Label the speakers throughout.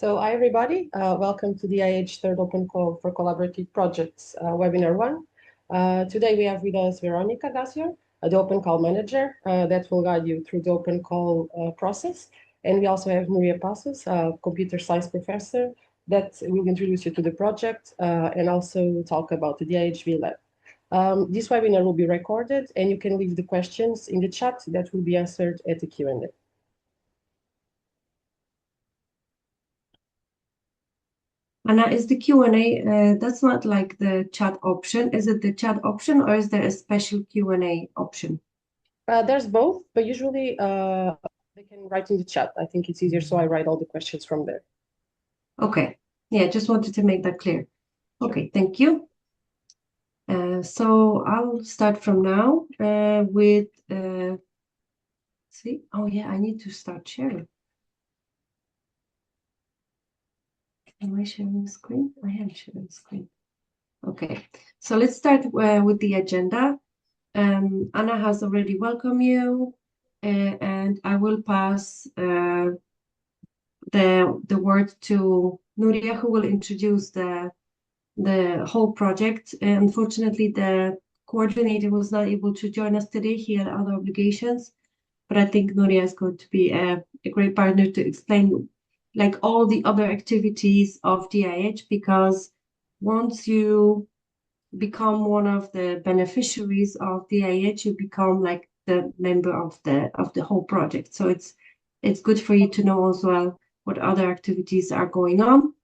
Speaker 1: Hi everybody, welcome to the dAIEDGE third open call for collaborative projects webinar 1. Today we have with us Veronica Gassier, the open call manager that will guide you through the open call process. And we also have Nuria Passos, computer science professor, that will introduce you to the project and also talk about the dAIEDGE Lab. This webinar will be recorded and you can leave the questions in the chat that will be answered at the Q&A.
Speaker 2: Anna, is the Q&A, that's not like the chat option. Is it the chat option or is there a special Q&A option?
Speaker 1: There's both, but usually they can write in the chat. I think it's easier, so I write all the questions from there.
Speaker 2: Okay. Yeah, just wanted to make that clear. Okay, thank you. So I'll start from now with, see, oh yeah, I need to start sharing. Am I sharing the screen? I am sharing the screen. Okay, so let's start with the agenda. Anna has already welcomed you, and I will pass the word to Nuria, who will introduce the whole project. Unfortunately, the coordinator was not able to join us today. He had other obligations, but I think Nuria is going to be a great partner to explain like all the other activities of dAIEDGE, because once you become one of the beneficiaries of dAIEDGE, you become like the member of the whole project. So it's good for you to know as well what other activities are going on.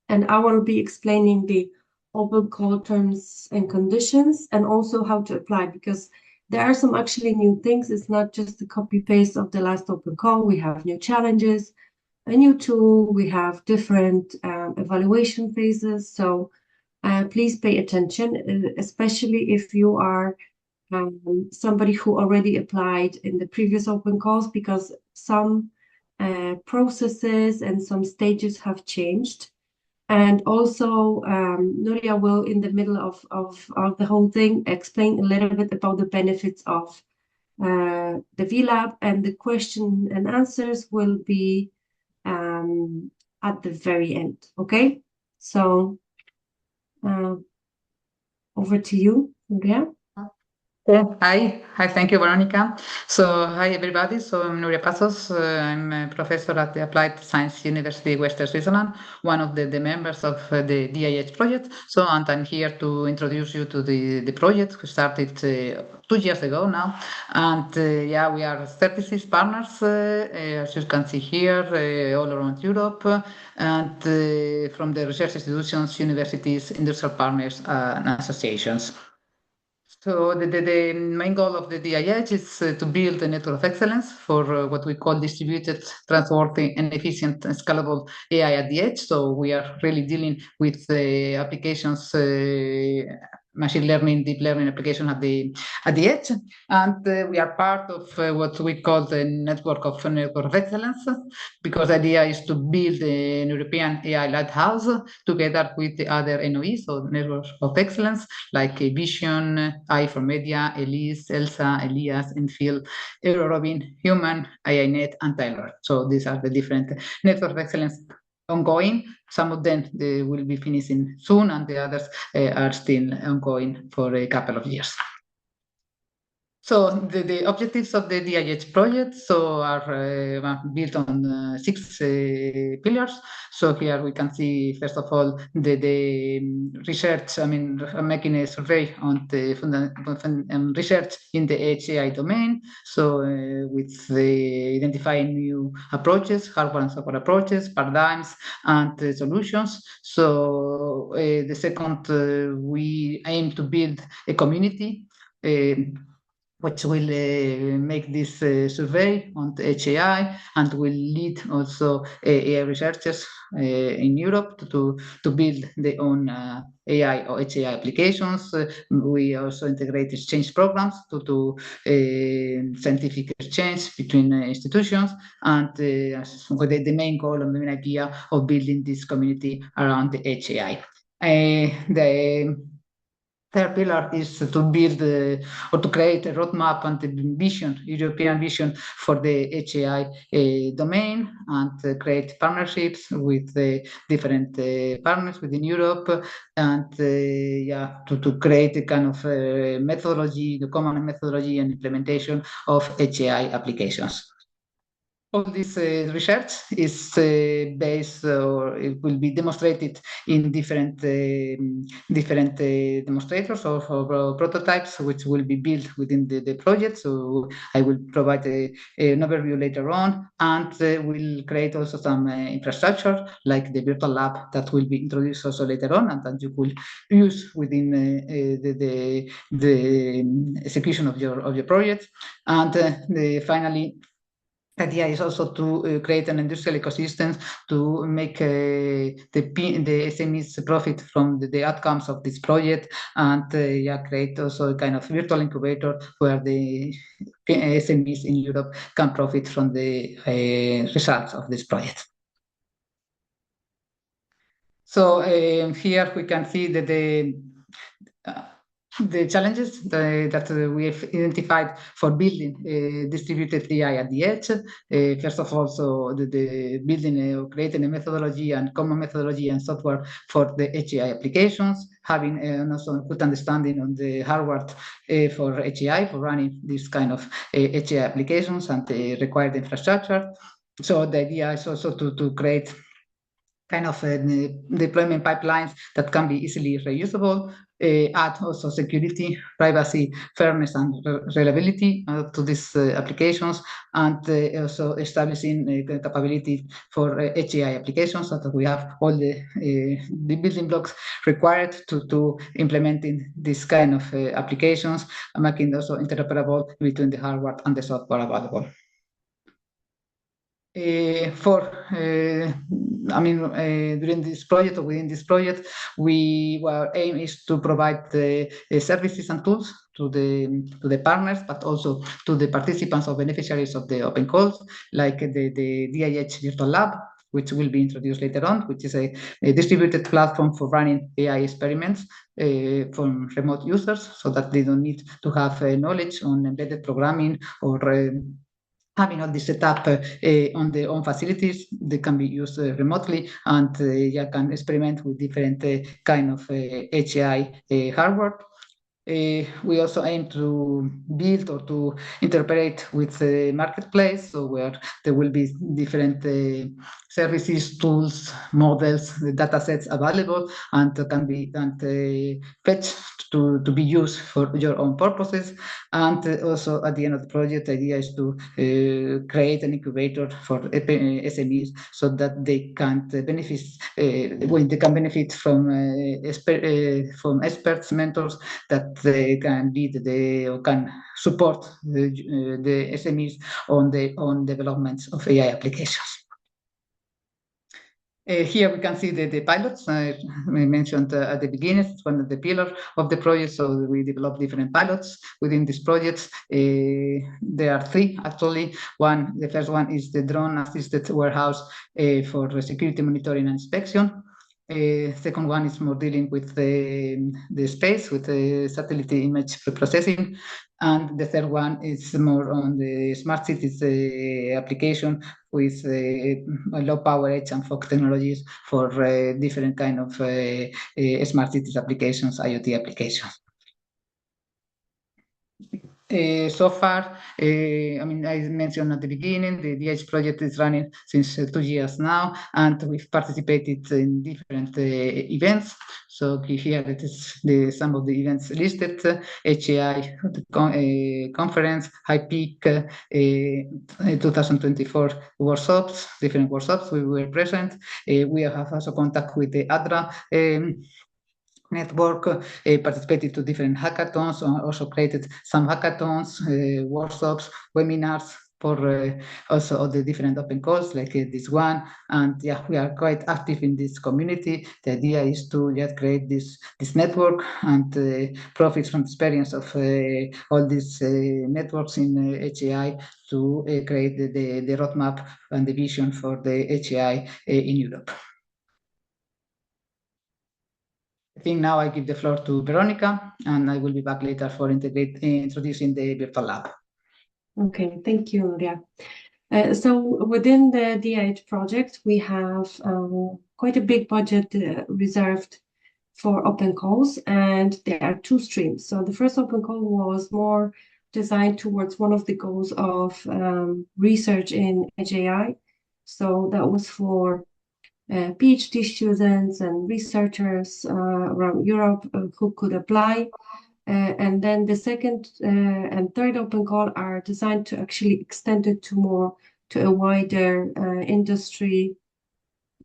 Speaker 2: And I will be explaining the open call terms and conditions and also how to apply, because there are some actually new things. It's not just the copy paste of the last open call. We have new challenges, a new tool. We have different evaluation phases. So please pay attention, especially if you are somebody who already applied in the previous open calls, because some processes and some stages have changed. And also, Nuria will, in the middle of the whole thing, explain a little bit about the benefits of the VLab, and the question and answers will be at the very end. Okay, so over to you, Nuria.
Speaker 3: Hi, thank you, Veronica. So, hi, everybody. So, I'm Nuria Passos. I'm a professor at the Applied Science University, Western Switzerland, one of the members of the dAIEDGE project. So, and I'm here to introduce you to the project, which started 2 years ago now. And yeah, we are 36 partners, as you can see here, all around Europe, and from the research institutions, universities, industrial partners, and associations. So the main goal of the dAIEDGE is to build a network of excellence for what we call distributed, trustworthy, and efficient and scalable AI at the edge. So we are really dealing with applications, machine learning, deep learning application at the edge, and we are part of what we call the network of excellence, because the idea is to build an European AI lighthouse together with the other NOEs, so networks of excellence, like Vision, AI for Media, Elise, Elsa, Elias, Enfield, Eurorobin, Human, AINet, and Taylor. So these are the different networks of excellence ongoing. Some of them they will be finishing soon, and the others are still ongoing for a couple of years. So the objectives of the dAIEDGE project are built on 6 pillars. So here we can see, first of all, the research. I mean, I'm making a survey on the research in the edge AI domain. So with identifying new approaches, hardware and software approaches, paradigms, and solutions. So the second, we aim to build a community which will make this survey on the HAI, and will lead also AI researchers in Europe to build their own AI or HAI applications. We also integrate exchange programs to scientific exchange between institutions, and with the main goal and the main idea of building this community around the HAI. third pillar is to build or to create a roadmap and a vision, European vision for the HAI domain, and create partnerships with different partners within Europe, and to create a kind of methodology, the common methodology and implementation of HAI applications. All this research is based, or it will be demonstrated in different demonstrators or prototypes, which will be built within the project. So I will provide an overview later on, and we'll create also some infrastructure like the virtual lab that will be introduced also later on, and that you will use within the execution of your project. And finally, the idea is also to create an industrial ecosystem to make the SMEs profit from the outcomes of this project, and create also a kind of virtual incubator where the SMEs in Europe can profit from the results of this project. So here we can see that the challenges that we have identified for building a distributed AI at the edge. First of all, so the building or creating a methodology and common methodology and software for the HAI applications, having also a good understanding on the hardware for HAI, for running this kind of HAI applications and the required infrastructure. So the idea is also to create kind of deployment pipelines that can be easily reusable, add also security, privacy, fairness, and reliability to these applications, and also establishing the capability for HAI applications so that we have all the building blocks required to implementing this kind of applications, and making also interoperable between the hardware and the software available. During this project or within this project, our aim is to provide services and tools to the partners, but also to the participants or beneficiaries of the open calls, like the dAIEDGE Virtual Lab, which will be introduced later on, which is a distributed platform for running AI experiments from remote users, so that they don't need to have knowledge on embedded programming or having all this set up on their own facilities. They can be used remotely, and you can experiment with different kind of HAI hardware. We also aim to build or to interpret with the marketplace, so where there will be different services, tools, models, the data sets available, and can be fetched to be used for your own purposes. And also at the end of the project, the idea is to create an incubator for SMEs so that they can benefit from experts, mentors that they can lead or can support the SMEs on their own developments of AI applications. Here we can see the pilots we mentioned at the beginning. It's one of the pillars of the project. So we developed different pilots within this project. There are three actually. The first one is the drone-assisted warehouse for security monitoring and inspection. Second one is more dealing with the space, with the satellite image processing. And the third one is more on the smart cities application with low power edge and fog technologies for different kind of smart cities applications, IoT applications. So far, I mentioned at the beginning, the dAIEDGE project is running since 2 years now, and we've participated in different events. So here it is some of the events listed: HAI conference, High Peak 2024 workshops, different workshops we were present. We have also contact with the ADRA network, participated to different hackathons, also created some hackathons, workshops, webinars for also all the different open calls like this one. And we are quite active in this community. The idea is to just create this network and profit from experience of all these networks in HAI to create the roadmap and the vision for the HAI in Europe. think now I give the floor to Veronica, and I will be back later for introducing the virtual lab.
Speaker 2: Okay, thank you, Nuria. So within the dAIEDGE project, we have quite a big budget reserved for open calls, and there are two streams. So the first open call was more designed towards one of the goals of research in Edge AI. So that was for PhD students and researchers around Europe who could apply. And then the second and third open call are designed to actually extend it to a wider industry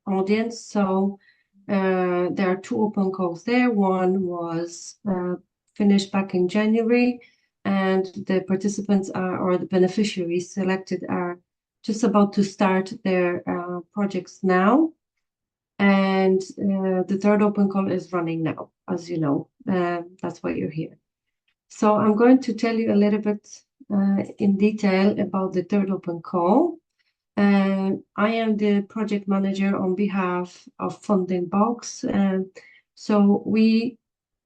Speaker 2: audience. So there are two open calls there. One was finished back in January, and the participants or the beneficiaries selected are just about to start their projects now. And the third open call is running now, as you know. That's why you're here. So I'm going to tell you a little bit in detail about the third open call. I am the project manager on behalf of Funding Box. So we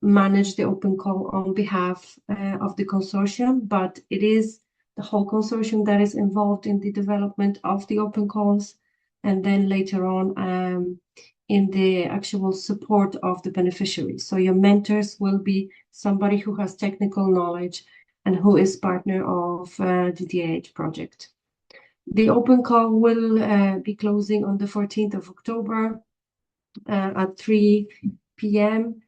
Speaker 2: manage the open call on behalf of the consortium, but it is the whole consortium that is involved in the development of the open calls, and then later on in the actual support of the beneficiaries. So your mentors will be somebody who has technical knowledge and who is partner of the dAIEDGE project. The open call will be closing on the 14th of October at 3 p.m.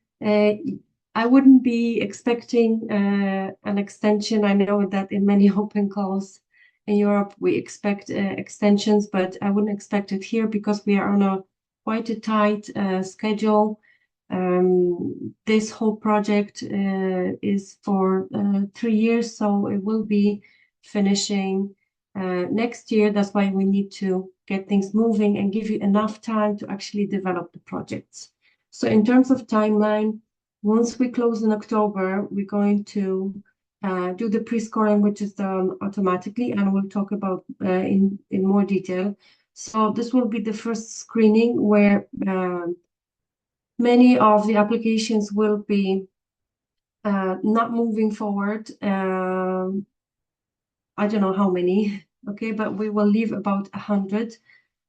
Speaker 2: I wouldn't be expecting an extension. I know that in many open calls in Europe, we expect extensions, but I wouldn't expect it here because we are on quite a tight schedule. This whole project is for 3 years, so it will be finishing next year. That's why we need to get things moving and give you enough time to actually develop the projects. So in terms of timeline, once we close in October, we're going to do the pre-scoring, which is done automatically, and we'll talk about in more detail. So this will be the first screening where many of the applications will be not moving forward. I don't know how many, okay, but we will leave about 100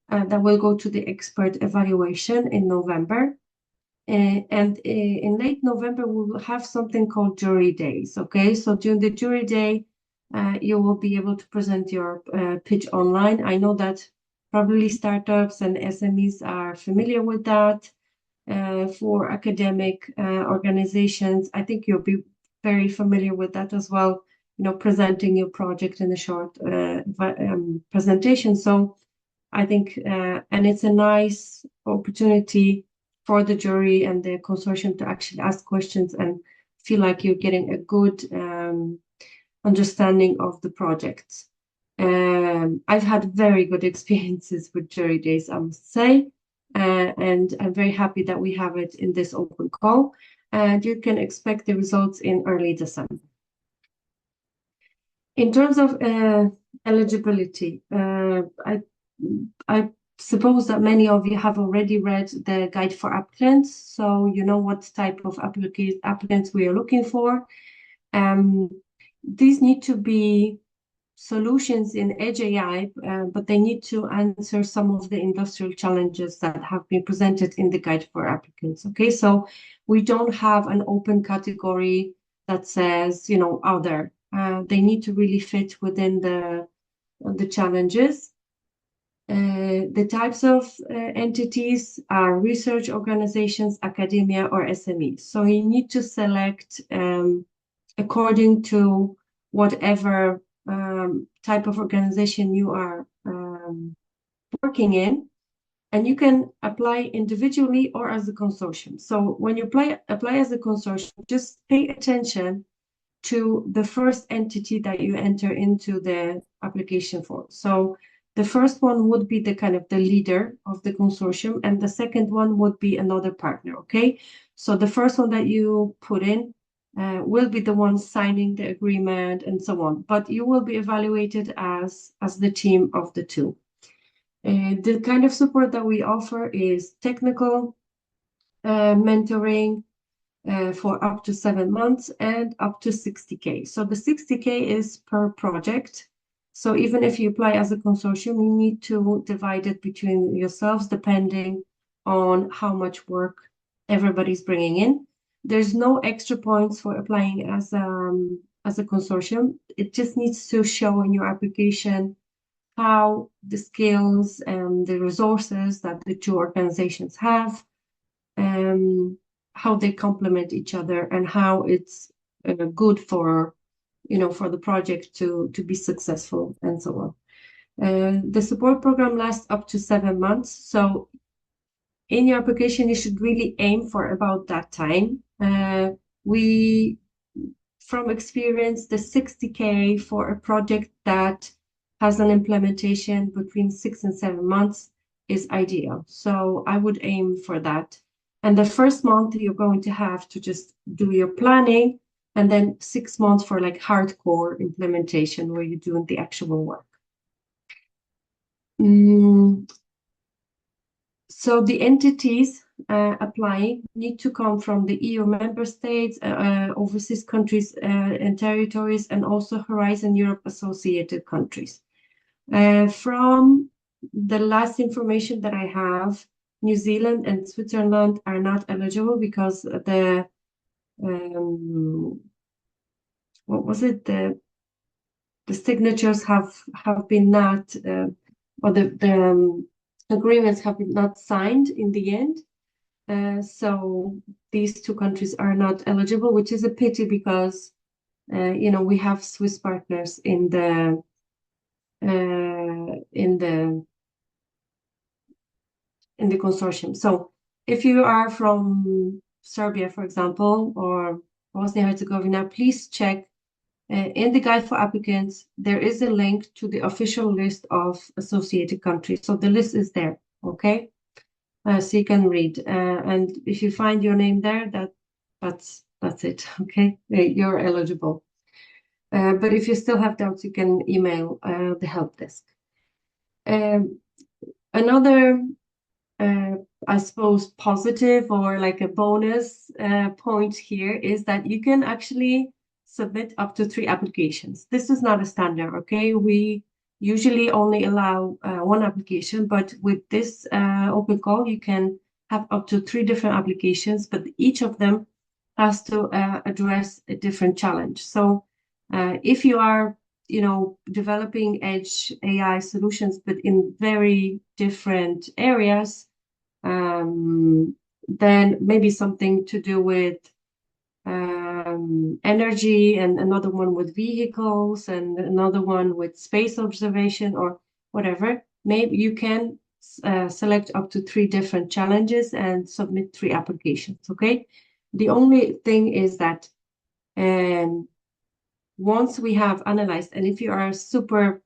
Speaker 2: that will go to the expert evaluation in November. And in late November, we will have something called jury days, okay? So during the jury day, you will be able to present your pitch online. I know that probably startups and SMEs are familiar with that. For academic organizations, I think you'll be very familiar with that as well, you know, presenting your project in a short presentation. So I think, and it's a nice opportunity for the jury and the consortium to actually ask questions and feel like you're getting a good understanding of the project. I've had very good experiences with jury days, I must say, and I'm very happy that we have it in this open call, and you can expect the results in early December. In terms of eligibility, I suppose that many of you have already read the guide for applicants, so you know what type of applicants we are looking for. These need to be solutions in Edge AI, but they need to answer some of the industrial challenges that have been presented in the guide for applicants. Okay, so we don't have an open category that says, you know, other. They need to really fit within the challenges. The types of entities are research organizations, academia, or SMEs. So you need to select according to whatever type of organization you are working in, and you can apply individually or as a consortium. So when you apply as a consortium, just pay attention to the first entity that you enter into the application for. So the first one would be the kind of the leader of the consortium, and the second one would be another partner, okay? So the first one that you put in will be the one signing the agreement and so on, but you will be evaluated as the team of the two. The kind of support that we offer is technical mentoring, for up to 7 months and up to 60K. So the 60K is per project. So even if you apply as a consortium, you need to divide it between yourselves depending on how much work everybody's bringing in. There's no extra points for applying as a consortium. It just needs to show in your application how the skills and the resources that the two organizations have, how they complement each other, and how it's good for for the project to be successful, and so on. The support program lasts up to 7 months, so in your application you should really aim for about that time. We, from experience, the 60K for a project that has an implementation between 6 and 7 months is ideal. So I would aim for that. And the first month you're going to have to just do your planning, and then 6 months for like hardcore implementation where you're doing the actual work. So the entities applying need to come from the EU member states, overseas countries and territories, and also Horizon Europe associated countries. From the last information that I have, New Zealand and Switzerland are not eligible because the what was it, the signatures have been not or the agreements have been not signed in the end. So these two countries are not eligible, which is a pity because we have Swiss partners in the consortium. So if you are from Serbia, for example, or Bosnia-Herzegovina, please check in the guide for applicants. There is a link to the official list of associated countries. So the list is there, okay? So you can read. And if you find your name there, that's it, okay? You're eligible. But if you still have doubts, you can email the help desk. Another I suppose positive or like a bonus point here is that you can actually submit up to 3 applications. This is not a standard, okay? We usually only allow 1 application, but with this open call, you can have up to 3 different applications, but each of them has to address a different challenge. So if you are developing edge AI solutions, but in very different areas, then maybe something to do with energy, and another one with vehicles, and another one with space observation, or whatever. Maybe you can select up to 3 different challenges and submit 3 applications, okay? The only thing is that once we have analyzed, and if you are super,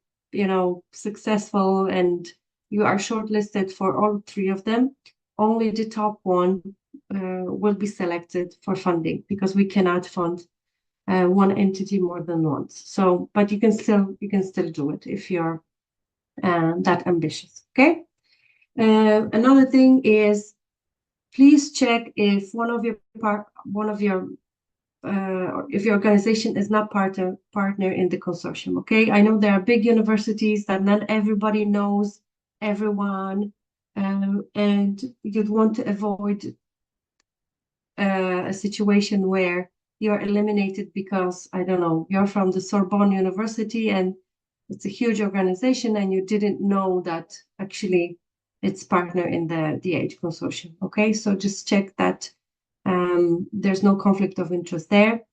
Speaker 2: successful and you are shortlisted for all 3 of them, only the top one will be selected for funding, because we cannot fund one entity more than once. So, but you can still do it if you're that ambitious, okay? Another thing is, please check if if your organization is not partner in the consortium, okay? I know there are big universities that not everybody knows everyone, and you'd want to avoid a situation where you're eliminated because, I don't know, you're from the Sorbonne University and it's a huge organization and you didn't know that actually it's partner in the dAIEDGE consortium, okay? So just check that there's no conflict of interest there.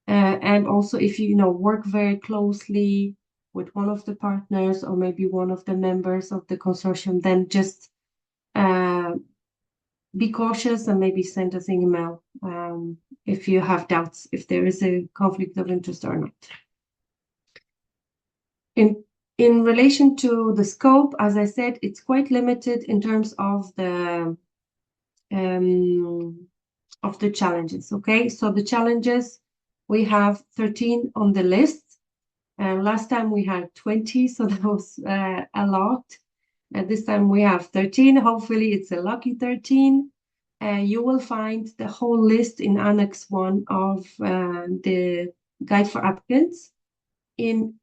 Speaker 2: And also, if you work very closely with one of the partners or maybe one of the members of the consortium, then just be cautious and maybe send us an email if you have doubts if there is a conflict of interest or not. In relation to the scope, as I said, it's quite limited in terms of the challenges, okay? So the challenges, we have 13 on the list. Last time we had 20, so that was a lot. And this time we have 13. Hopefully it's a lucky 13. you will find the whole list in Annex 1 of the Guide for Applicants. And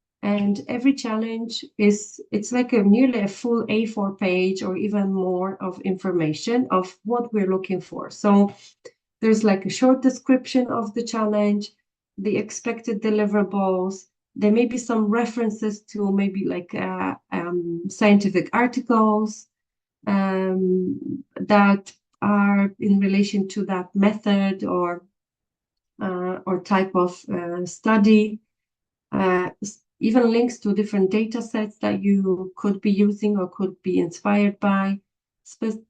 Speaker 2: every challenge it's like nearly a full A4 page or even more of information of what we're looking for. So there's like a short description of the challenge, the expected deliverables. There may be some references to maybe like scientific articles that are in relation to that method or type of study. Even links to different data sets that you could be using or could be inspired by,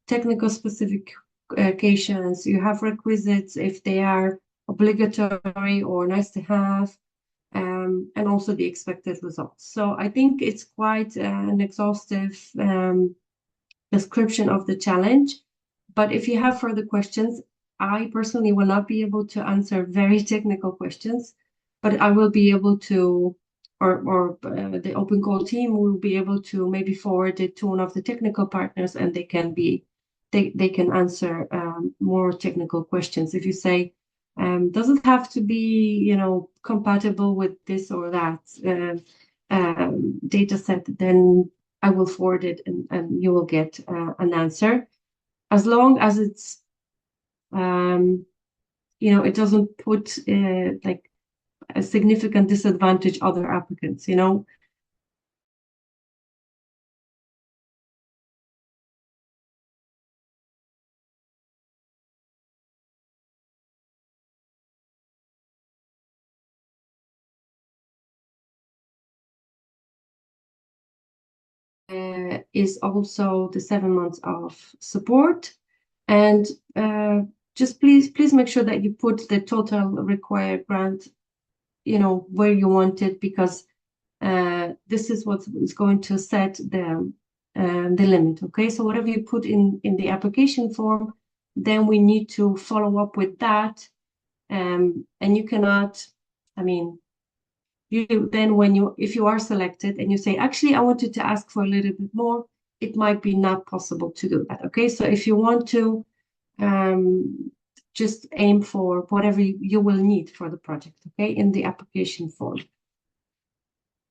Speaker 2: technical specifications. You have requisites if they are obligatory or nice to have, and also the expected results. So I think it's quite an exhaustive description of the challenge. But if you have further questions, I personally will not be able to answer very technical questions, but I will be able to, or the Open Call team will be able to maybe forward it to one of the technical partners, and they can answer more technical questions. If you say, does it have to be, compatible with this or that data set, then I will forward it and you will get an answer. As long as it's, it doesn't put like a significant disadvantage other applicants, is also the 7 months of support. And just please make sure that you put the total required grant, where you want it, because this is what is going to set the limit. Okay, so whatever you put in the application form, then we need to follow up with that. And you cannot, if you are selected and you say, actually, I wanted to ask for a little bit more, it might be not possible to do that. Okay, so if you want to, just aim for whatever you will need for the project, okay, in the application form.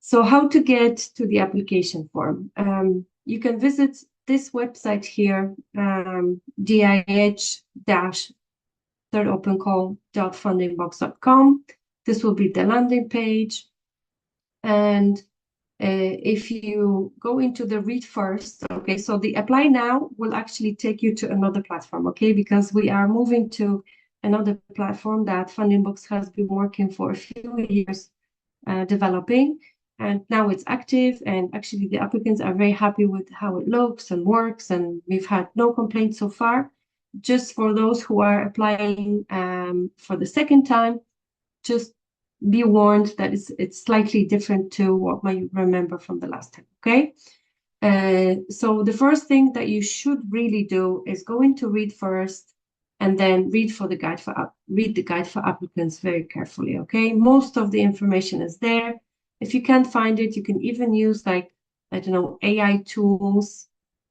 Speaker 2: So how to get to the application form? You can visit this website here, dAIEDGE-thirdopencall.fundingbox.com. This will be the landing page. And if you go into the read first, okay, so the apply now will actually take you to another platform, okay, because we are moving to another platform that Funding Box has been working for a few years developing, and now it's active, and actually the applicants are very happy with how it looks and works, and we've had no complaints so far. Just for those who are applying for the second time, just be warned that it's slightly different to what you remember from the last time, okay? So the first thing that you should really do is go into read first, and then read the guide for applicants very carefully, okay? Most of the information is there. If you can't find it, you can even use, like, I don't know, AI tools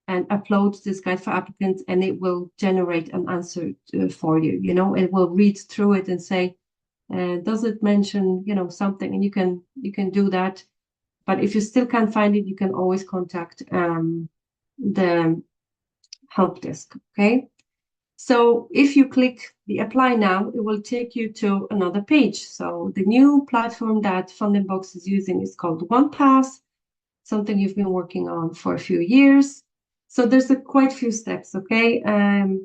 Speaker 2: and upload this guide for applicants, and it will generate an answer for you. It will read through it and say, does it mention, something, and you can do that. But if you still can't find it, you can always contact the help desk, okay? So if you click the apply now, it will take you to another page. So the new platform that Funding Box is using is called OnePass, something you've been working on for a few years. So there's quite a few steps, okay? And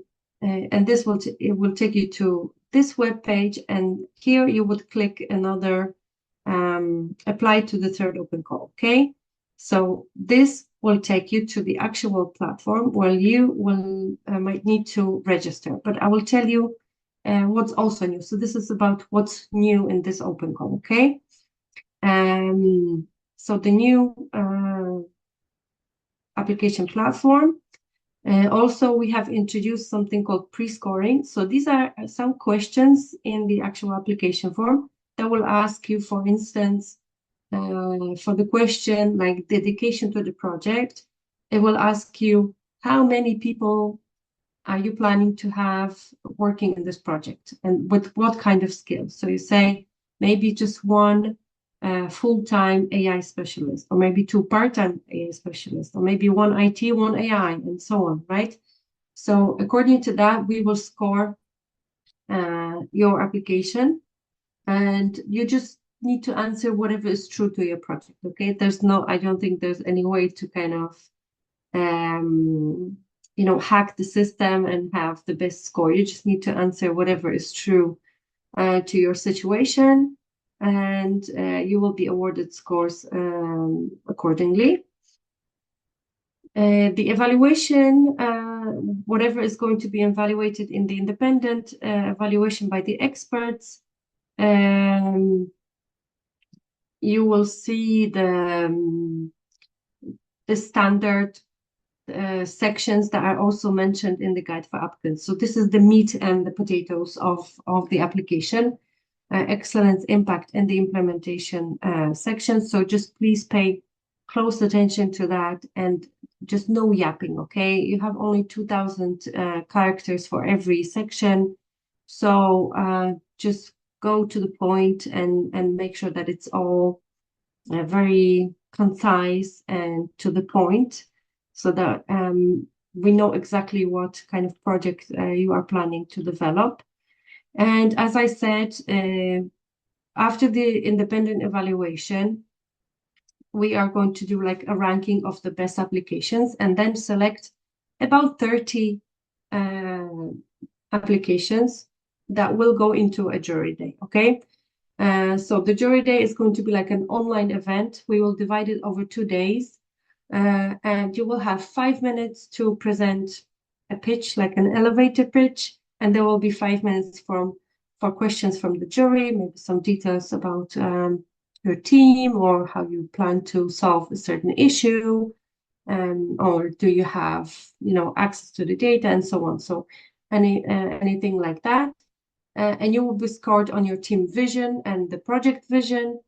Speaker 2: this it will take you to this web page, and here you would click another apply to the third open call, okay? So this will take you to the actual platform where you will might need to register, but I will tell you what's also new. So this is about what's new in this open call, okay? So the new application platform. Also, we have introduced something called pre-scoring. So these are some questions in the actual application form that will ask you, for instance, for the question like dedication to the project, it will ask you how many people are you planning to have working in this project, and with what kind of skills? So you say maybe just one full-time AI specialist, or maybe two part-time AI specialists, or maybe one IT, one AI, and so on, right? So according to that, we will score your application, and you just need to answer whatever is true to your project, okay? I don't think there's any way to kind of, hack the system and have the best score. You just need to answer whatever is true to your situation, and you will be awarded scores accordingly. The evaluation, whatever is going to be evaluated in the independent evaluation by the experts, you will see the standard sections that are also mentioned in the guide for applicants. So this is the meat and the potatoes of the application. Excellence, impact, and the implementation section. So just please pay close attention to that, and just no yapping, okay? You have only 2,000 characters for every section. So just go to the point and make sure that it's all very concise and to the point, so that we know exactly what kind of project you are planning to develop. And as I said, after the independent evaluation, we are going to do like a ranking of the best applications, and then select about 30 applications that will go into a jury day, okay? So the jury day is going to be like an online event. We will divide it over 2 days, and you will have 5 minutes to present a pitch, like an elevator pitch, and there will be 5 minutes for questions from the jury, maybe some details about your team, or how you plan to solve a certain issue, or do you have, access to the data, and so on. So anything like that. And you will be scored on your team vision and the project vision,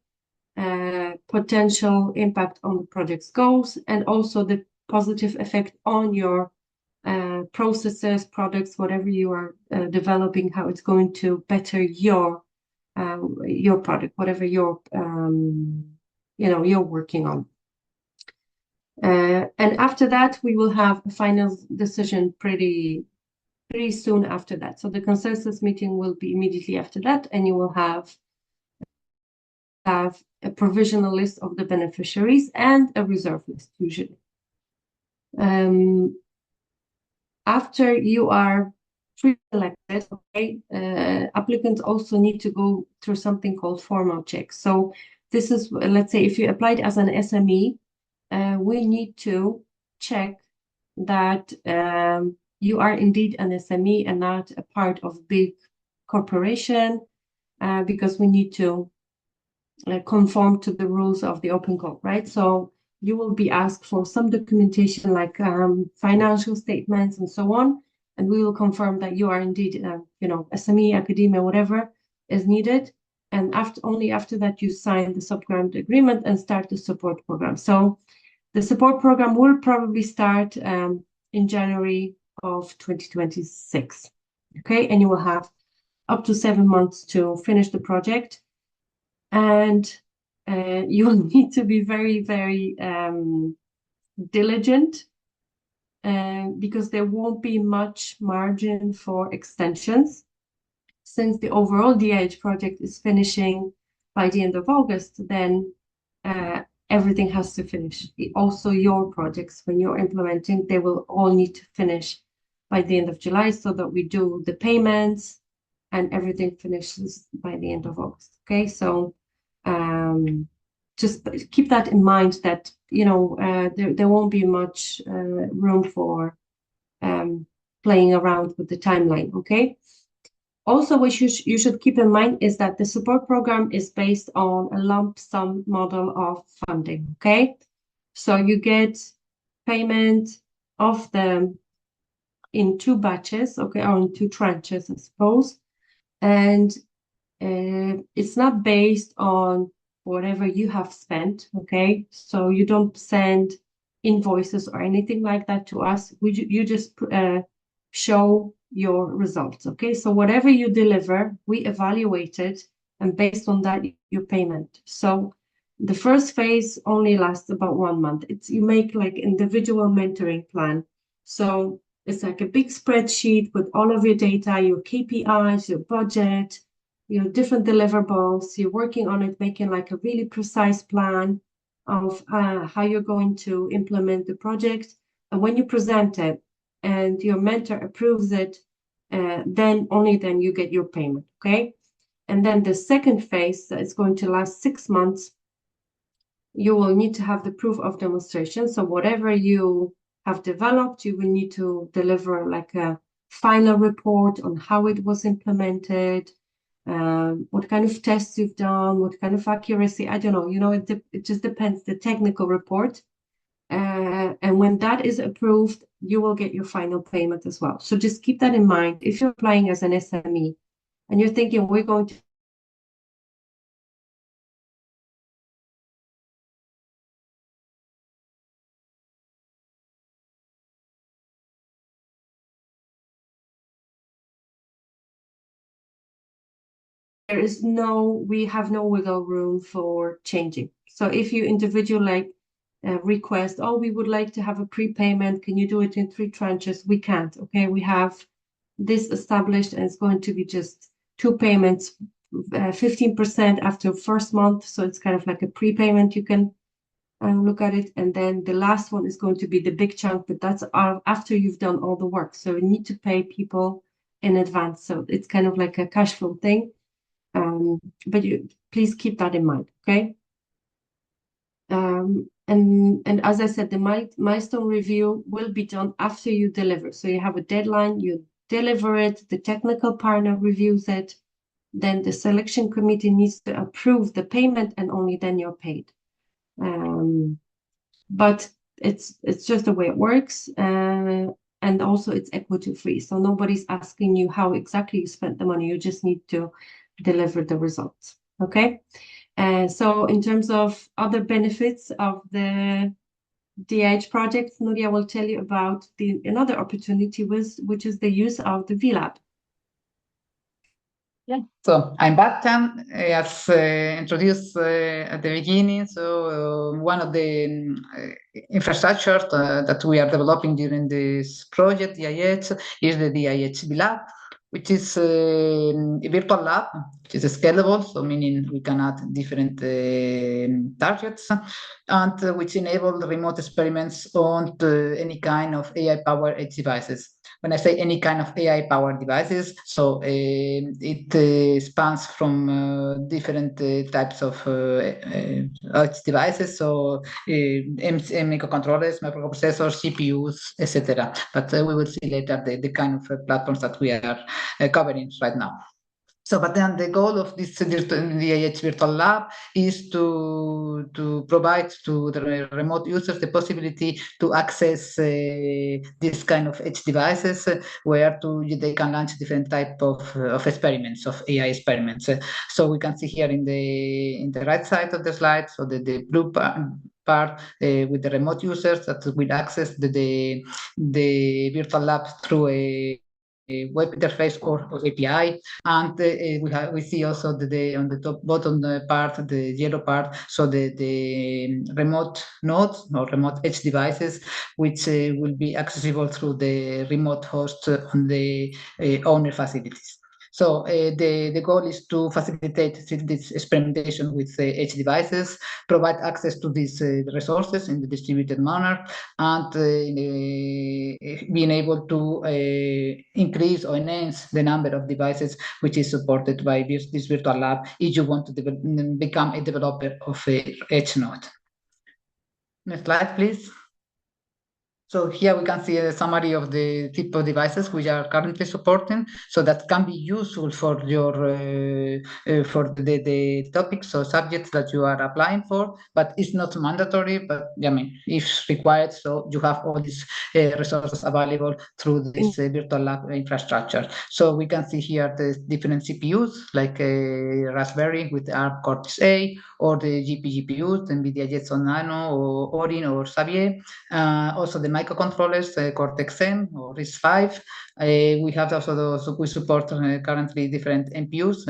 Speaker 2: potential impact on the project's goals, and also the positive effect on your processes, products, whatever you are developing, how it's going to better your product, whatever you're working on. And after that, we will have a final decision pretty soon after that. So the consensus meeting will be immediately after that, and you will have a provisional list of the beneficiaries and a reserve list usually. After you are pre-selected, okay, applicants also need to go through something called formal checks. So this is, let's say, if you applied as an SME, we need to check that you are indeed an SME and not a part of big corporation, because we need to conform to the rules of the open call, right? So you will be asked for some documentation, like financial statements and so on, and we will confirm that you are indeed, SME, academia, whatever is needed. And only after that, you sign the subgrant agreement and start the support program. So the support program will probably start in January of 2026, okay? And you will have up to 7 months to finish the project. And you will need to be very, very diligent, because there won't be much margin for extensions, since the overall dAIEDGE project is finishing by the end of August. Then everything has to finish. Also, your projects, when you're implementing, they will all need to finish by the end of July, so that we do the payments and everything finishes by the end of August. Okay, so just keep that in mind, that there won't be much room for playing around with the timeline. Okay. Also, what you should keep in mind is that the support program is based on a lump sum model of funding, okay? So you get payment of them in 2 batches, okay, or in 2 tranches, I suppose. And it's not based on whatever you have spent, okay? So you don't send invoices or anything like that to us. You just show your results. Okay, so whatever you deliver, we evaluate it, and based on that, your payment. So the first phase only lasts about 1 month. You make like individual mentoring plan. So it's like a big spreadsheet with all of your data, your KPIs, your budget, your different deliverables. You're working on it, making like a really precise plan of how you're going to implement the project. And when you present it and your mentor approves it, then only then you get your payment, okay? And then the second phase that is going to last 6 months, you will need to have the proof of demonstration. So whatever you have developed, you will need to deliver like a final report on how it was implemented, what kind of tests you've done, what kind of accuracy, I don't know, it just depends, the technical report. And when that is approved, you will get your final payment as well. So just keep that in mind. If you're applying as an SME and you're thinking we're going to we have no wiggle room for changing. So if you individually request, oh, we would like to have a prepayment, can you do it in 3 tranches? We can't, okay? We have this established, and it's going to be just 2 payments, 15% after first month. So it's kind of like a prepayment. You can look at it. And then the last one is going to be the big chunk, but that's after you've done all the work. So you need to pay people in advance. So it's kind of like a cash flow thing. But please keep that in mind, okay? And as I said, the milestone review will be done after you deliver. So you have a deadline, you deliver it, the technical partner reviews it, then the selection committee needs to approve the payment, and only then you're paid. But it's just the way it works. And also it's equity free. So nobody's asking you how exactly you spent the money. You just need to deliver the results, okay? So in terms of other benefits of the dAIEDGE project, Nuria will tell you about another opportunity, which is the use of the VLab.
Speaker 3: Yeah. So I'm Bastian, as introduced at the beginning. So one of the infrastructures that we are developing during this project, dAIEDGE, is the dAIEDGE Lab, which is a virtual lab, which is scalable, so meaning we can add different targets, and which enable remote experiments on any kind of AI-powered edge devices. When I say any kind of AI-powered devices, so it spans from different types of edge devices, so microcontrollers, microprocessors, CPUs, etc. But we will see later the kind of platforms that we are covering right now. So, but then the goal of this dAIEDGE Virtual Lab is to provide to the remote users the possibility to access this kind of edge devices where they can launch different type of experiments, of AI experiments. So we can see here in the right side of the slide, so the blue part with the remote users that will access the virtual lab through a web interface or API, and we see also on the top bottom part, the yellow part, so the remote nodes or remote edge devices, which will be accessible through the remote host on the owner facilities. So the goal is to facilitate this experimentation with edge devices, provide access to these resources in the distributed manner, and being able to increase or enhance the number of devices which is supported by this virtual lab if you want to become a developer of a edge node. Next slide, please. So here we can see a summary of the type of devices we are currently supporting. So that can be useful for your for the topics or subjects that you are applying for, but it's not mandatory. But I mean, if required, so you have all these resources available through this virtual lab infrastructure. So we can see here the different CPUs like a Raspberry with ARM Cortex-A, or the GPUs, NVIDIA Jetson Nano, or Orin, or Xavier. Also the microcontrollers, Cortex-M or RISC-V. We have also we support currently different NPUs,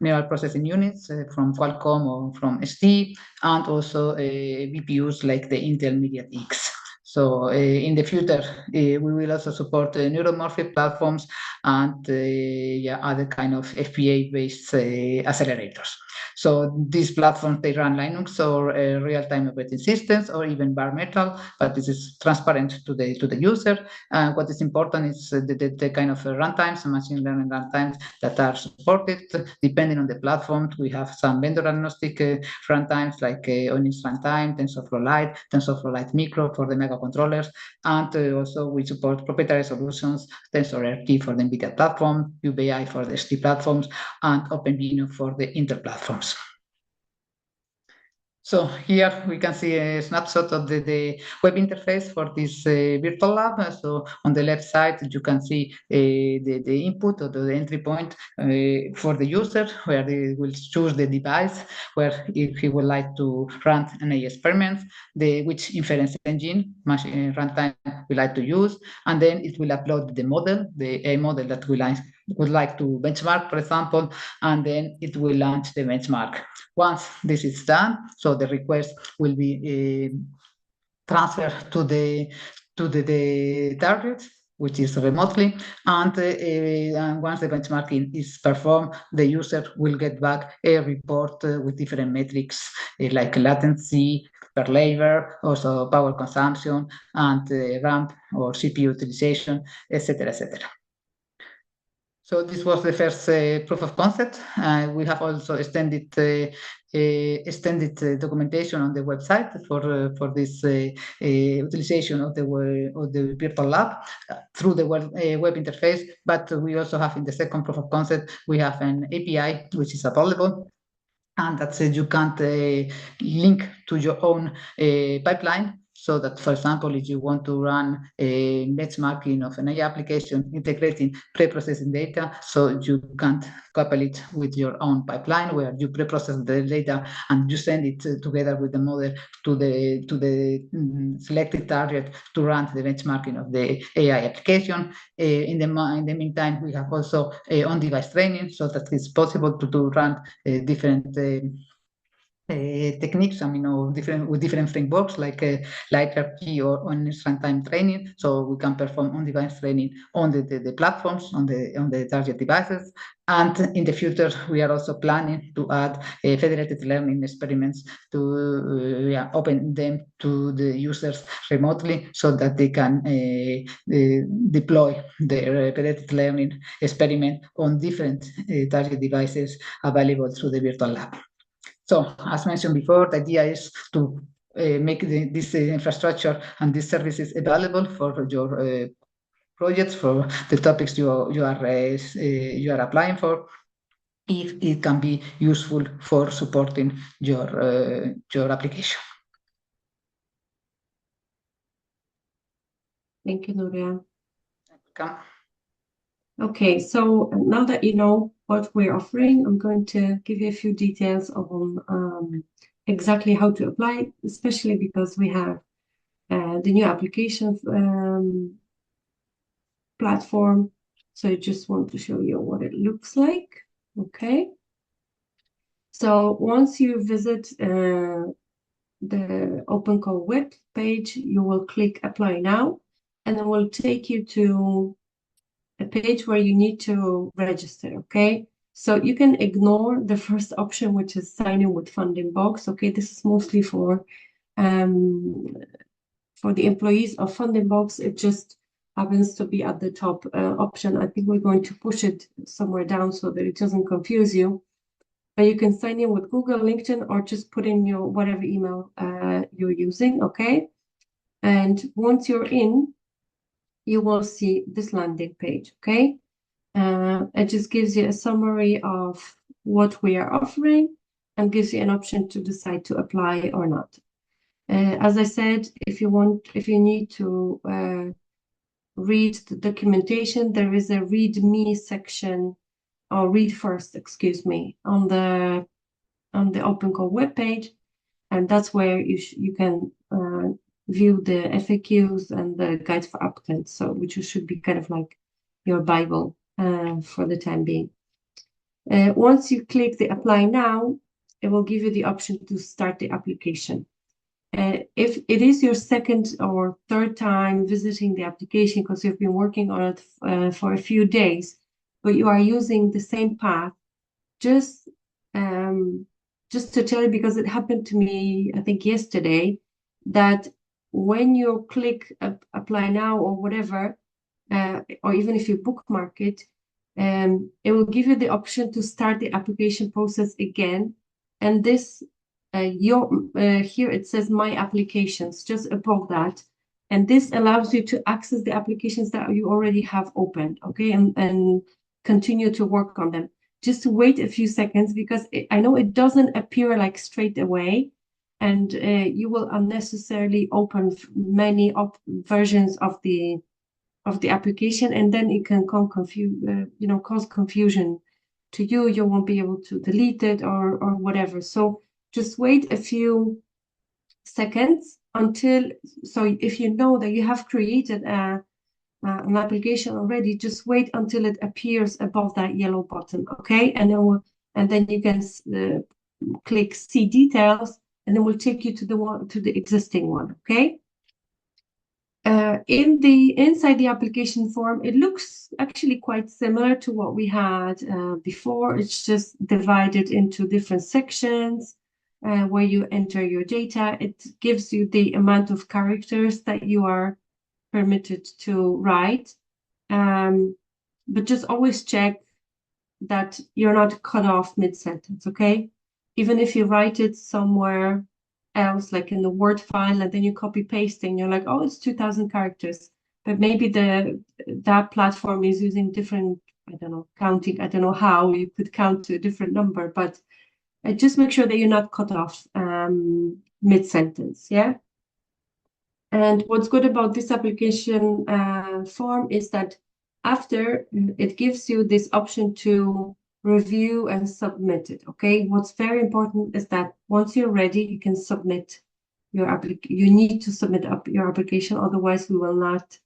Speaker 3: neural processing units from Qualcomm or from ST, and also VPUs like the Intel Mediatek X. So in the future, we will also support neuromorphic platforms and other kind of FPGA-based accelerators. So these platforms, they run Linux or real-time operating systems or even bare metal, but this is transparent to the user. What is important is the kind of runtimes, machine learning runtimes that are supported. Depending on the platform, we have some vendor-agnostic runtimes like Onyx runtime, TensorFlow Lite, TensorFlow Lite Micro for the microcontrollers, and also we support proprietary solutions, TensorRT for the NVIDIA platform, UBI for the ST platforms, and OpenVINO for the Intel platforms. So here we can see a snapshot of the web interface for this virtual lab. So on the left side, you can see the input or the entry point for the user, where they will choose the device, where if he would like to run an AI experiment, which inference engine, machine runtime we like to use, and then it will upload the model, the AI model that we would like to benchmark, for example, and then it will launch the benchmark. Once this is done, so the request will be transferred to the target, which is remotely, and once the benchmarking is performed, the user will get back a report with different metrics like latency per layer, also power consumption, and RAM or CPU utilization, etc., etc. So this was the first proof of concept. We have also extended documentation on the website for this utilization of the virtual lab through the web interface. But we also have in the second proof of concept, we have an API which is available, and that says you can't link to your own pipeline. So that, for example, if you want to run a benchmarking of an AI application integrating pre-processing data, so you can't couple it with your own pipeline where you pre-process the data and you send it together with the model to the selected target to run the benchmarking of the AI application. In the meantime, we have also on-device training, so that it's possible to run different techniques, with different frameworks like LiteRT or on runtime training, so we can perform on-device training on the platforms, on the target devices. And in the future, we are also planning to add federated learning experiments to open them to the users remotely, so that they can deploy their federated learning experiment on different target devices available through the virtual lab. So, as mentioned before, the idea is to make this infrastructure and these services available for your projects, for the topics you are applying for, if it can be useful for supporting your application.
Speaker 2: Thank you, Nuria.
Speaker 3: Welcome.
Speaker 2: Okay, so now that you know what we're offering, I'm going to give you a few details on exactly how to apply, especially because we have the new application platform. So I just want to show you what it looks like. Okay. So once you visit the OpenCall web page, you will click Apply Now, and it will take you to a page where you need to register, okay? So you can ignore the first option, which is sign in with Funding Box, okay? This is mostly for the employees of Funding Box. It just happens to be at the top option. I think we're going to push it somewhere down so that it doesn't confuse you. But you can sign in with Google, LinkedIn, or just put in your whatever email you're using, okay? And once you're in, you will see this landing page, okay? It just gives you a summary of what we are offering and gives you an option to decide to apply or not. As I said, if you need to read the documentation, there is a read me section, or read first, excuse me, on the OpenCall webpage, and that's where you can view the FAQs and the guide for applicants, so which should be kind of like your Bible for the time being. Once you click the apply now, it will give you the option to start the application. If it is your second or third time visiting the application because you've been working on it for a few days, but you are using the same path, just to tell you, because it happened to me, I think yesterday, that when you click apply now or whatever, or even if you bookmark it, it will give you the option to start the application process again. And this, here it says my applications just above that. And this allows you to access the applications that you already have opened, okay, and continue to work on them. Just wait a few seconds, because I know it doesn't appear like straight away, and you will unnecessarily open many versions of the application, and then it can cause confusion to you. You won't be able to delete it or whatever. So just wait a few seconds until, so if you know that you have created an application already, just wait until it appears above that yellow button, okay? And then you can click see details, and then we'll take you to the existing one, okay? Inside the application form, it looks actually quite similar to what we had before. It's just divided into different sections where you enter your data. It gives you the amount of characters that you are permitted to write, but just always check that you're not cut off mid-sentence, okay? Even if you write it somewhere else, like in the Word file, and then you copy pasting, you're like, oh, it's 2,000 characters, but maybe that platform is using different, I don't know, counting. I don't know how you could count to a different number, but just make sure that you're not cut off mid-sentence, yeah? And what's good about this application form is that after, it gives you this option to review and submit it, okay? What's very important is that once you're ready, you can submit your application. You need to submit your application, otherwise we will not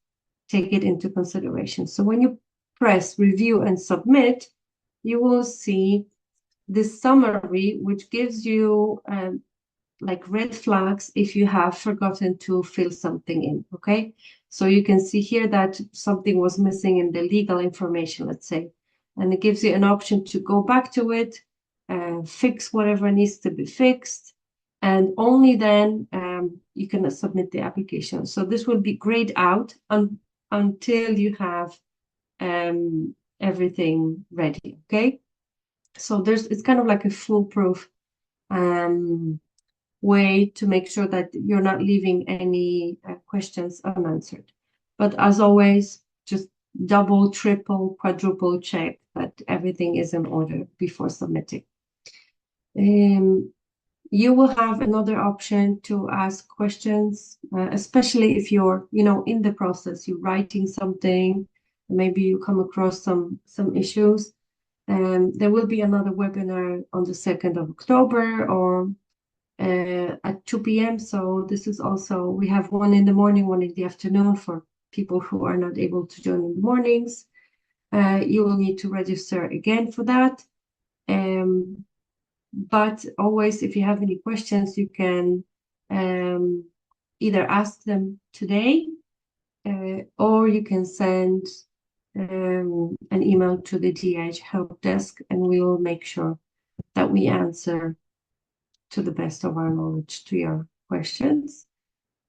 Speaker 2: take it into consideration. So when you press review and submit, you will see this summary, which gives you like red flags if you have forgotten to fill something in, okay? So you can see here that something was missing in the legal information, let's say, and it gives you an option to go back to it, fix whatever needs to be fixed, and only then you can submit the application. So this will be grayed out until you have everything ready, okay? So it's kind of like a foolproof way to make sure that you're not leaving any questions unanswered. But as always, just double, triple, quadruple check that everything is in order before submitting. You will have another option to ask questions, especially if you're, in the process, you're writing something, maybe you come across some issues. There will be another webinar on the 2nd of October or at 2 p.m. So this is also, we have one in the morning, one in the afternoon for people who are not able to join in the mornings. You will need to register again for that. But always, if you have any questions, you can either ask them today or you can send an email to the dAIEDGE help desk, and we will make sure that we answer to the best of our knowledge to your questions.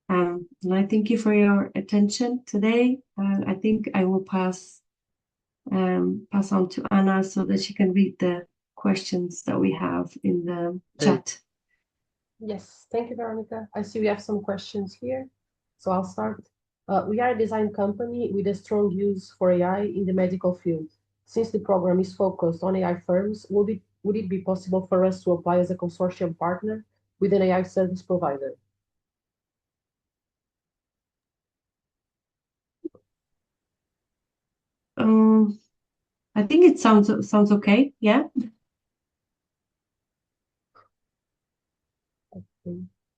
Speaker 2: And I thank you for your attention today. I think I will pass on to Anna so that she can read the questions that we have in the chat.
Speaker 1: Yes, thank you, Veronica. I see we have some questions here, so I'll start. We are a design company with a strong use for AI in the medical field. Since the program is focused on AI firms, would it be possible for us to apply as a consortium partner with an AI service provider?
Speaker 2: I think it sounds okay. Yeah.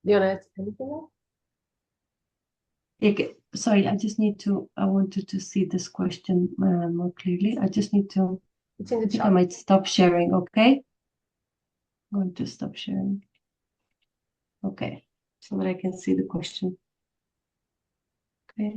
Speaker 1: Leonette, anything else?
Speaker 2: Sorry, I wanted to see this question more clearly. I just need to,
Speaker 1: It's in the
Speaker 2: I think I
Speaker 1: chat.
Speaker 2: might stop sharing, okay? I'm going to stop sharing. Okay, so that I can see the question. Okay.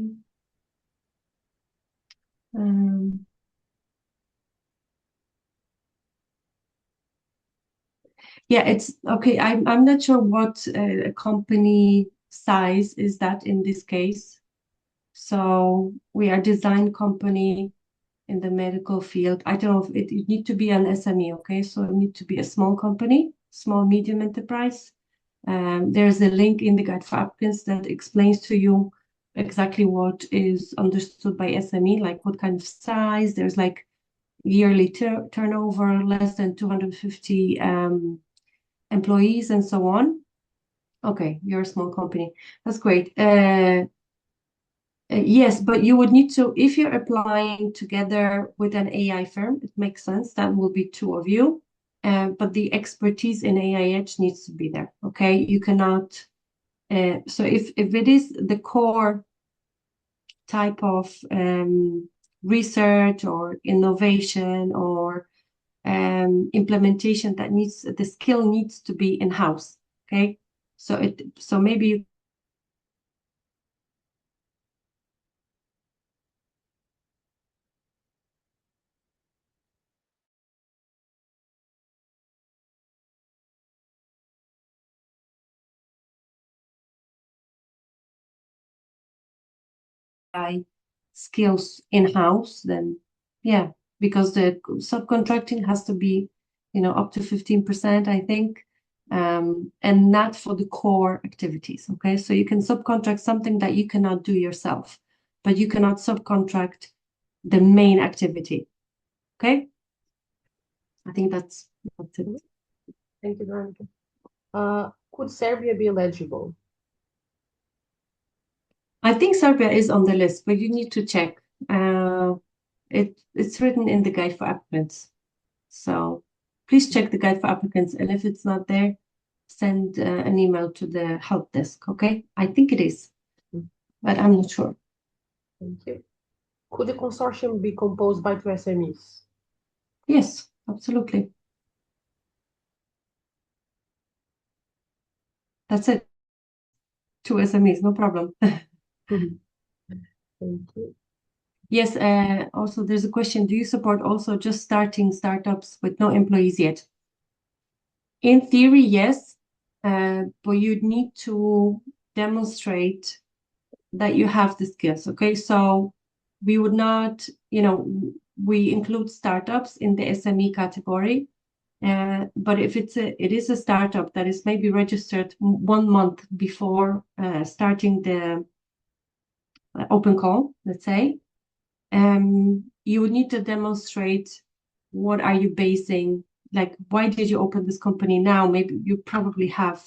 Speaker 2: Yeah, it's okay. I'm not sure what company size is that in this case. So we are design company in the medical field. I don't know if it need to be an SME, okay? So it need to be a small company, small medium enterprise. There's a link in the guide for applicants that explains to you exactly what is understood by SME, like what kind of size. There's like yearly turnover, less than 250 employees, and so on. Okay, you're a small company. That's great. Yes, but you would need to, if you're applying together with an AI firm, it makes sense. That will be two of you. But the expertise in AIH needs to be there. Okay, you cannot. So if it is the core type of research or innovation or implementation that needs the skill needs to be in-house. Okay, so maybe you buy skills in-house, then yeah, because the subcontracting has to be, up to 15%, I think, and not for the core activities. Okay, so you can subcontract something that you cannot do yourself, but you cannot subcontract the main activity. Okay, I think that's it.
Speaker 1: Thank you, Veronica. Could Serbia be eligible?
Speaker 2: I think Serbia is on the list, but you need to check. It's written in the guide for applicants. So please check the guide for applicants. And if it's not there, send an email to the help desk. Okay, I think it is, but I'm not sure.
Speaker 1: Thank you. Could the consortium be composed by two SMEs?
Speaker 2: Yes, absolutely. That's it. Two SMEs, no problem.
Speaker 1: Thank you.
Speaker 2: Yes, also there's a question. Do you support also just starting startups with no employees yet? In theory, yes, but you'd need to demonstrate that you have the skills. Okay, so we would not, we include startups in the SME category, but if it is a startup that is maybe registered 1 month before starting the open call, let's say, you would need to demonstrate what are you basing, like why did you open this company now? Maybe you probably have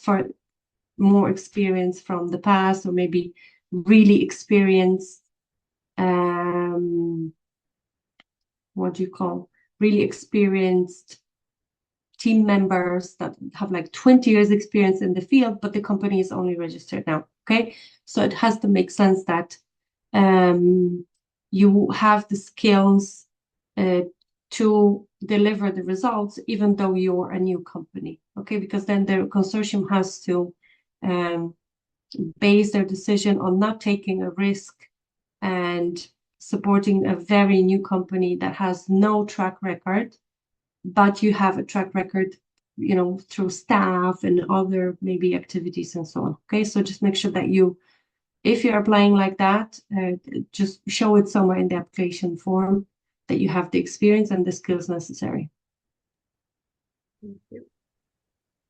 Speaker 2: more experience from the past, or maybe really experienced what do you call really experienced team members that have like 20 years experience in the field, but the company is only registered now. Okay, so it has to make sense that you have the skills to deliver the results, even though you're a new company. Okay, because then the consortium has to base their decision on not taking a risk and supporting a very new company that has no track record, but you have a track record, through staff and other maybe activities and so on. Okay, so just make sure that if you're applying like that, just show it somewhere in the application form that you have the experience and the skills necessary.
Speaker 1: Thank you.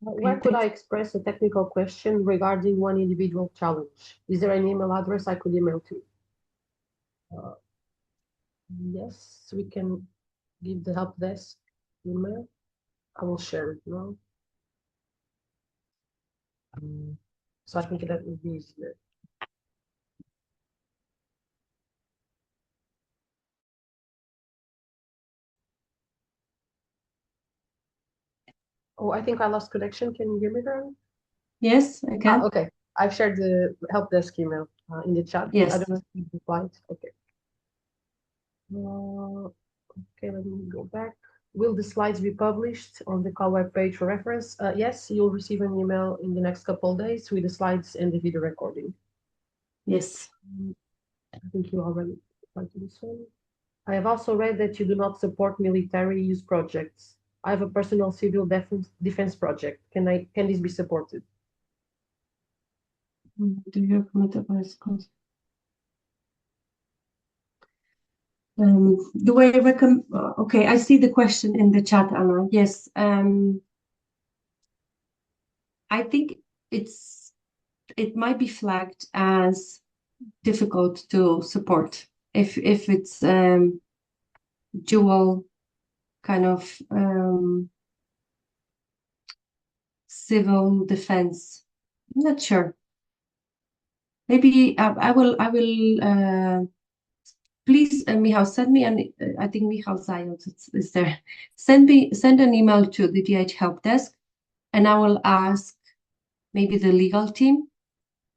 Speaker 1: Where could I express a technical question regarding one individual challenge? Is there an email address I could email to? Yes, we can give the help desk email. I will share it now. So I think that would be easier. Oh, I think I lost connection. Can you hear me, Veronica?
Speaker 2: Yes, I can.
Speaker 1: Okay. I've shared the help desk email. in the chat.
Speaker 2: Yes.
Speaker 1: I don't know if you replied. Okay. Okay, let me go back. Will the slides be published on the call webpage for reference? Yes, you'll receive an email in the next couple of days with the slides and the video recording.
Speaker 2: Yes.
Speaker 1: I think you already replied to this one. I have also read that you do not support military use projects. I have a personal civil defense project. Can this be supported?
Speaker 2: Do you have metaverse concept? Do I recommend? Okay, I see the question in the chat, Anna. Yes. I think it might be flagged as difficult to support if it's dual kind of civil defense. I'm not sure. Maybe I will please, Michał, send me an I think Michał Zając is there. Send an email to the dAIEDGE help desk, and I will ask maybe the legal team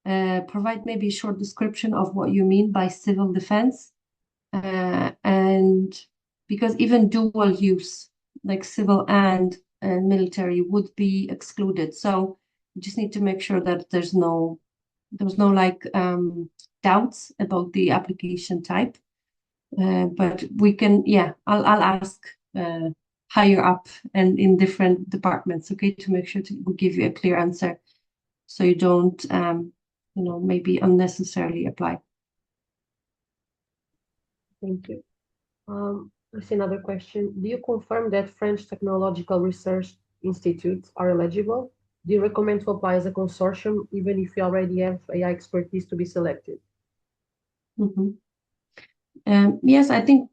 Speaker 2: provide maybe a short description of what you mean by civil defense, and because even dual use like civil and military would be excluded. So you just need to make sure that there's no like doubts about the application type. But we can, yeah, I'll ask higher up and in different departments, okay, to make sure we give you a clear answer, so you don't, maybe unnecessarily apply.
Speaker 1: Thank you. I see another question. Do you confirm that French technological research institutes are eligible? Do you recommend to apply as a consortium, even if you already have AI expertise to be selected?
Speaker 2: Yes, I think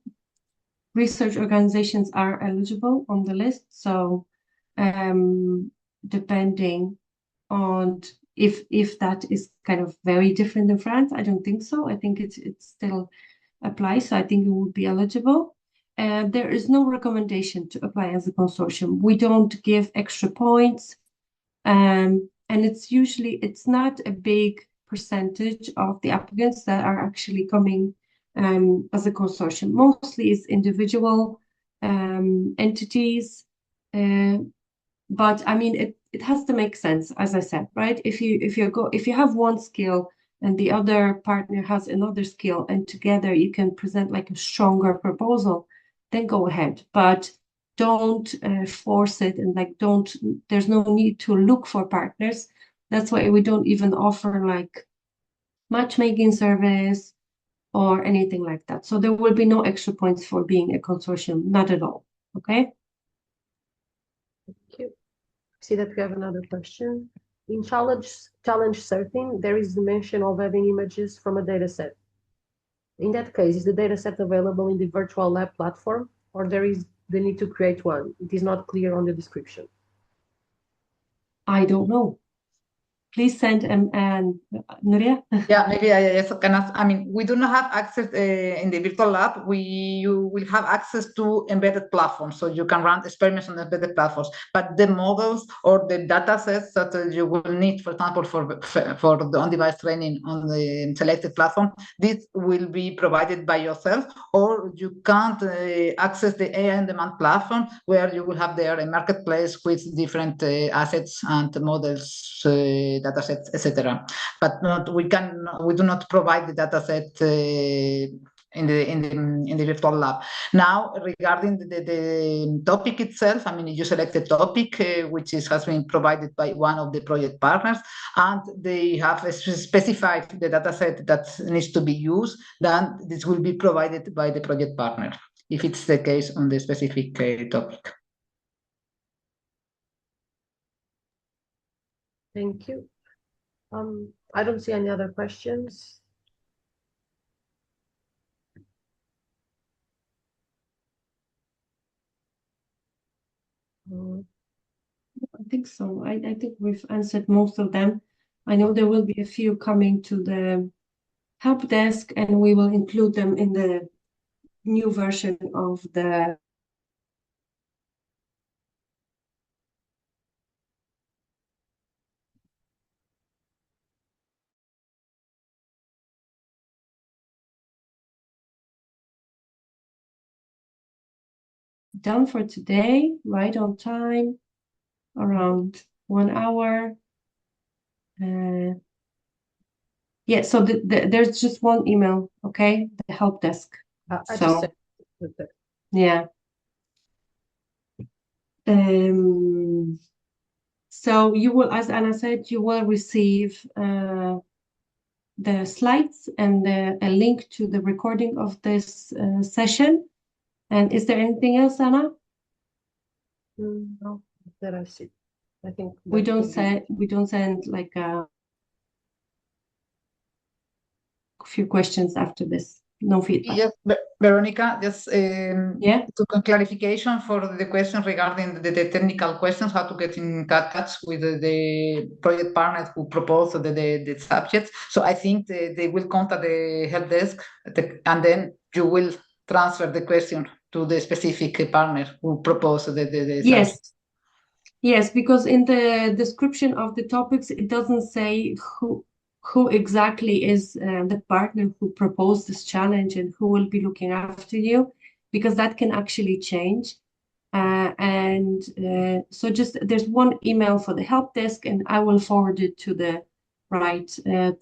Speaker 2: research organizations are eligible on the list. So depending on if that is kind of very different in France, I don't think so. I think it still applies. So I think it would be eligible. There is no recommendation to apply as a consortium. We don't give extra points. And it's not a big percentage of the applicants that are actually coming as a consortium. Mostly it's individual entities, but I mean it has to make sense, as I said, right? If you have one skill and the other partner has another skill, and together you can present like a stronger proposal, then go ahead. But don't force it, and like there's no need to look for partners. That's why we don't even offer like matchmaking service or anything like that. So there will be no extra points for being a consortium, not at all. Okay.
Speaker 1: Thank you. See that we have another question. In challenge 13, there is the mention of having images from a data set. In that case, is the data set available in the virtual lab platform, or there is the need to create one? It is not clear on the description.
Speaker 2: I don't know. Please send Nuria.
Speaker 3: Yeah, maybe I also can ask. I mean, we do not have access in the virtual lab. You will have access to embedded platforms, so you can run experiments on embedded platforms. But the models or the data sets that you will need, for example, for the on-device training on the selected platform, this will be provided by yourself, or you can't access the AI on demand platform, where you will have there a marketplace with different assets and models, data sets, etc. But we do not provide the data set in the virtual lab. Now, regarding the topic itself, I mean, you select a topic which has been provided by one of the project partners, and they have specified the data set that needs to be used. Then this will be provided by the project partner, if it's the case on the specific topic.
Speaker 1: Thank you. I don't see any other questions.
Speaker 2: I think so. I think we've answered most of them. I know there will be a few coming to the help desk, and we will include them in the new version of the done for today, right on time, around 1 hour. Yeah, so there's just one email, okay? The help desk.
Speaker 1: I just said that.
Speaker 2: Yeah. So you will, as Anna said, you will receive the slides and a link to the recording of this session. And is there anything else, Anna?
Speaker 1: No, that I see. I think
Speaker 2: We
Speaker 1: that
Speaker 2: don't send like a few questions after this. No feedback.
Speaker 3: Yes, Veronica, just
Speaker 2: Yeah.
Speaker 3: to clarification for the question regarding the technical questions, how to get in touch with the project partners who propose the subjects. So I think they will contact the help desk and then you will transfer the question to the specific partner who proposed the
Speaker 2: Yes.
Speaker 3: subjects.
Speaker 2: Yes, because in the description of the topics, it doesn't say who exactly is the partner who proposed this challenge and who will be looking after you, because that can actually change. So just there's one email for the help desk, and I will forward it to the right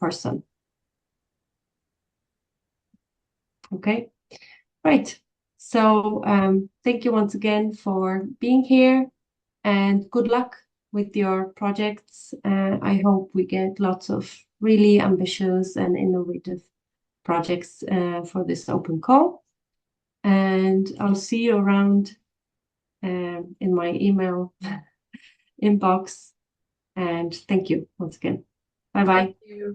Speaker 2: person. Okay, right. So thank you once again for being here, and good luck with your projects. I hope we get lots of really ambitious and innovative projects for this open call. And I'll see you around in my email inbox. And thank you once again. Bye-bye.
Speaker 1: Thank you.